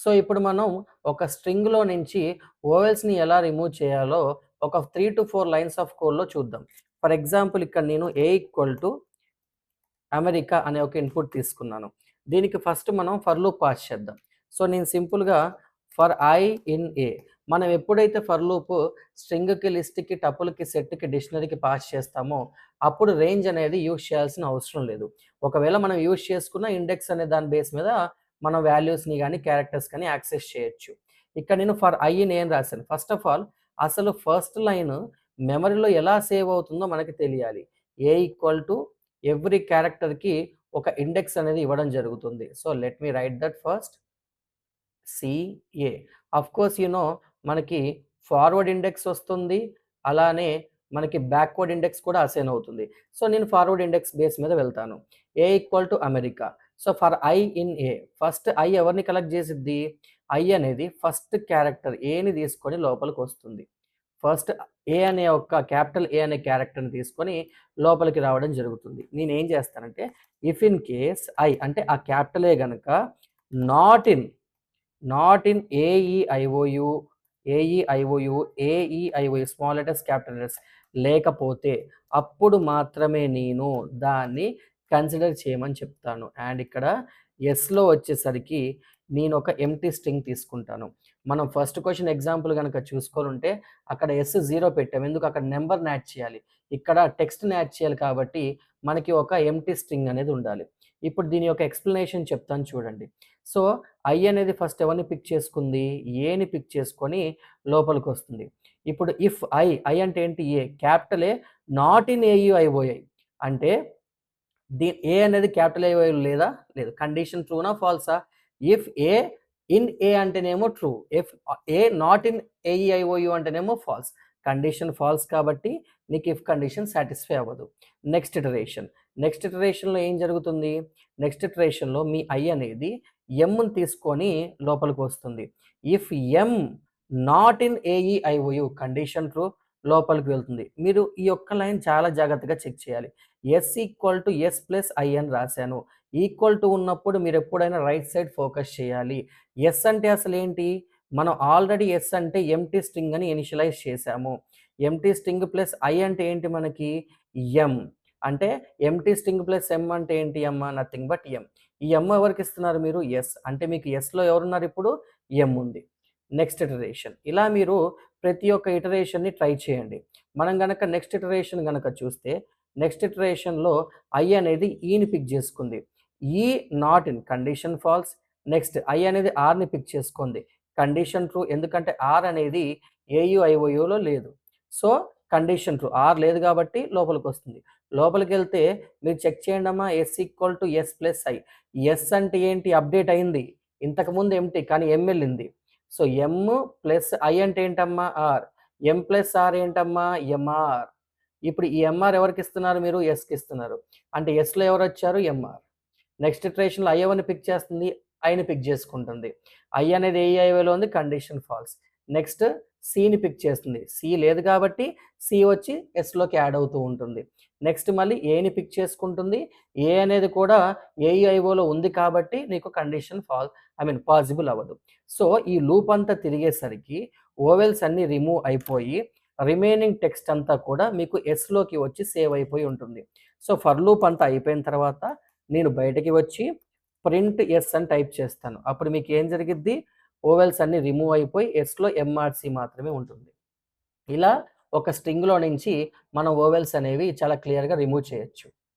So, ఇప్పుడు మనం ఒక స్ట్రింగ్‌లో నుంచి వోవెల్స్‌ని ఎలా రిమూవ్ చేయాలో ఒక 3-4 లైన్స్ ఆఫ్ కోడ్‌లో చూద్దాం. ఫర్ ఎగ్జాంపుల్ ఇక్కడ నేను A ఈక్వల్ టు అమెరికా అనే ఒక ఇన్‌పుట్ తీసుకున్నాను. దీనికి ఫస్ట్ మనం ఫర్ లూప్ పాస్ చేద్దాం. సో, నేను సింపుల్‌గా ఫర్ ఐ ఇన్ ఏ మనం ఎప్పుడైతే ఫర్ లూప్ స్ట్రింగ్‌కి, లిస్ట్‌కి, టపుల్‌కి, సెట్‌కి, డిక్షనరీకి పాస్ చేస్తామో అప్పుడు రేంజ్ అనేది యూజ్ చేయాల్సిన అవసరం లేదు. ఒకవేళ మనం యూజ్ చేసుకున్న ఇండెక్స్ అనే దాని బేస్ మీద మనం వాల్యూస్‌ని గాని, క్యారెక్టర్స్ కానీ యాక్సెస్ చేయొచ్చు. ఇక్కడ నేను ఫర్ ఐ ఇన్ ఏ అని రాశాను. ఫస్ట్ ఆఫ్ ఆల్ అసలు ఫస్ట్ లైన్ మెమరీలో ఎలా సేవ్ అవుతుందో మనకి తెలియాలి. ఏ ఈక్వల్ టు ఎవ్రీ క్యారెక్టర్‌కి ఒక ఇండెక్స్ అనేది ఇవ్వడం జరుగుతుంది. So, let me write that first. CA. Of course మనకి ఫార్వర్డ్ ఇండెక్స్ వస్తుంది. అలానే మనకి బ్యాక్వర్డ్ ఇండెక్స్ కూడా అసైన్ అవుతుంది. సో, నేను ఫార్వర్డ్ ఇండెక్స్ బేస్ మీద వెళ్తాను. A equal to America. సో, for I in A first I ఎవరిని కలెక్ట్ చేసిద్ది? ఐ అనేది ఫస్ట్ క్యారెక్టర్ ఏని తీసుకొని లోపలికొస్తుంది. ఫస్ట్ ఏ అనే ఒక క్యాపిటల్ ఏ అనే క్యారెక్టర్‌ని తీసుకొని లోపలికి రావడం జరుగుతుంది. నేనేం చేస్తానంటే ఇఫ్ ఇన్ కేస్ ఐ అంటే ఆ క్యాపిటల్ ఏ గనక not in AEIOU, small letters, capital letters లేకపోతే అప్పుడు మాత్రమే నేను దాన్ని కన్సిడర్ చేయమని చెప్తాను. అండ్ ఇక్కడ యెస్‌లో వచ్చేసరికి నేను ఒక ఎంప్టీ స్ట్రింగ్ తీసుకుంటాను. మనం ఫస్ట్ క్వెషన్ ఎగ్జాంపుల్ గనక చూసుకోనుంటే అక్కడ యెస్ 0 పెట్టాం. ఎందుకు? అక్కడ నంబర్‌ని యాడ్ చేయాలి. ఇక్కడ టెక్స్ట్‌ని యాడ్ చేయాలి కాబట్టి మనకి ఒక ఎంప్టీ స్ట్రింగ్ అనేది ఉండాలి. ఇప్పుడు దీని యొక్క ఎక్స్‌ప్లనేషన్ చెప్తాను చూడండి. సో, ఐ అనేది ఫస్ట్ ఎవరిని పిక్ చేసుకుంది? ఏని పిక్ చేసుకొని లోపలికొస్తుంది. ఇప్పుడు ఇఫ్ ఐ అంటే ఏంటి? A. Capital A not in AUIOI అంటే ఏ అనేది క్యాపిటల్ ఏ లేదా? లేదు. కండిషన్ ట్రూనా? ఫాల్సా? ఇఫ్ ఏ ఇన్ ఏ అంటేనేమో true. If A not in AEIOU అంటేనేమో ఫాల్స్. కండిషన్ ఫాల్స్ కాబట్టి నీకు ఇఫ్ కండిషన్ సాటిస్ఫై అవ్వదు. నెక్స్ట్ ఇటరేషన్‌లో ఏం జరుగుతుంది? నెక్స్ట్ ఇటరేషన్‌లో మీ ఐ అనేది ఎమ్‌ని తీసుకొని లోపలికొస్తుంది. If M not in AEIOU condition true లోపలికి వెళ్తుంది. మీరు ఈ ఒక్క లైన్ చాలా జాగ్రత్తగా చెక్ చేయాలి. S equal to S plus I అని రాశాను. ఈక్వల్ టు ఉన్నప్పుడు మీరెప్పుడైనా రైట్ సైడ్ ఫోకస్ చేయాలి. ఎస్ అంటే అసలేంటి? మనం ఆల్రెడీ ఎస్ అంటే ఎంప్టీ స్ట్రింగ్ అని ఇనిషియలైజ్ చేశాము. ఎంప్టీ స్ట్రింగ్ ప్లస్ ఐ అంటే ఏంటి మనకి? ఎమ్. అంటే ఎంప్టీ స్ట్రింగ్ ప్లస్ ఎమ్ అంటే ఏంటి అమ్మా? నథింగ్ బట్ ఎమ్. ఈ ఎమ్ ఎవరికిస్తున్నారు మీరు? ఎస్. అంటే మీకు ఎస్‌లో ఎవరున్నారు ఇప్పుడు? ఎమ్ ఉంది. Next iteration. ఇలా మీరు ప్రతి ఒక్క ఇటరేషన్‌ని ట్రై చేయండి. మనం గనక నెక్స్ట్ ఇటరేషన్ గనక చూస్తే నెక్స్ట్ ఇటరేషన్‌లో ఐ అనేది ఈని పిక్ చేసుకుంది. ఈ not in condition false. Next I అనేది ఆర్‌ని పిక్ చేసుకుంది. Condition true. ఎందుకంటే ఆర్ అనేది ఏయుఐఓయులో లేదు. So, condition true. ఆర్ లేదు కాబట్టి లోపలికొస్తుంది. లోపలికెళ్తే మీరు చెక్ చేయండమ్మా S equal to S plus I. S అంటే ఏంటి? అప్డేట్ అయింది. ఇంతకుముందు ఎంప్టీ కానీ ఎమ్ ఎళ్ళింది. సో, ఎమ్ ప్లస్ ఐ అంటే ఏంటమ్మా? ఆర్. ఎమ్ ప్లస్ ఆర్ ఏంటమ్మా? ఎంఆర్. ఇప్పుడు ఈ ఎంఆర్ ఎవరికిస్తున్నారు మీరు? ఎస్‌కిస్తున్నారు. అంటే ఎస్‌లో ఎవరొచ్చారు? ఎంఆర్. నెక్స్ట్ ఇటరేషన్‌లో ఐ ఎవరిని పిక్ చేస్తుంది? ఐని పిక్ చేసుకుంటుంది. ఐ అనేది ఏఐలో ఉంది. Condition false. నెక్స్ట్ సిని పిక్ చేస్తుంది. సి లేదు కాబట్టి సి వచ్చి ఎస్‌లోకి యాడ్ అవుతూ ఉంటుంది. నెక్స్ట్ మళ్ళీ ఏని పిక్ చేసుకుంటుంది. ఏ అనేది కూడా ఏఈఐఓలో ఉంది కాబట్టి నీకు కండిషన్ పాసిబుల్ అవ్వదు. సో, ఈ లూప్ అంతా తిరిగేసరికి ఓవెల్స్ అన్నీ రిమూవ్ అయిపోయి రిమైనింగ్ టెక్స్ట్ అంతా కూడా మీకు ఎస్‌లోకి వచ్చి సేవ్ అయిపోయి ఉంటుంది. సో, ఫర్ లూప్ అంతా అయిపోయిన తర్వాత నేను బయటకి వచ్చి ప్రింట్ ఎస్ అని టైప్ చేస్తాను. అప్పుడు మీకేం జరిగిద్ది? ఓవెల్స్ అన్నీ రిమూవ్ అయిపోయి ఎస్‌లో ఎంఆర్‌సి మాత్రమే ఉంటుంది. ఇలా ఒక స్ట్రింగ్‌లో నుంచి మనం ఓవెల్స్ అనేవి చాలా క్లియర్‌గా రిమూవ్ చేయొచ్చు.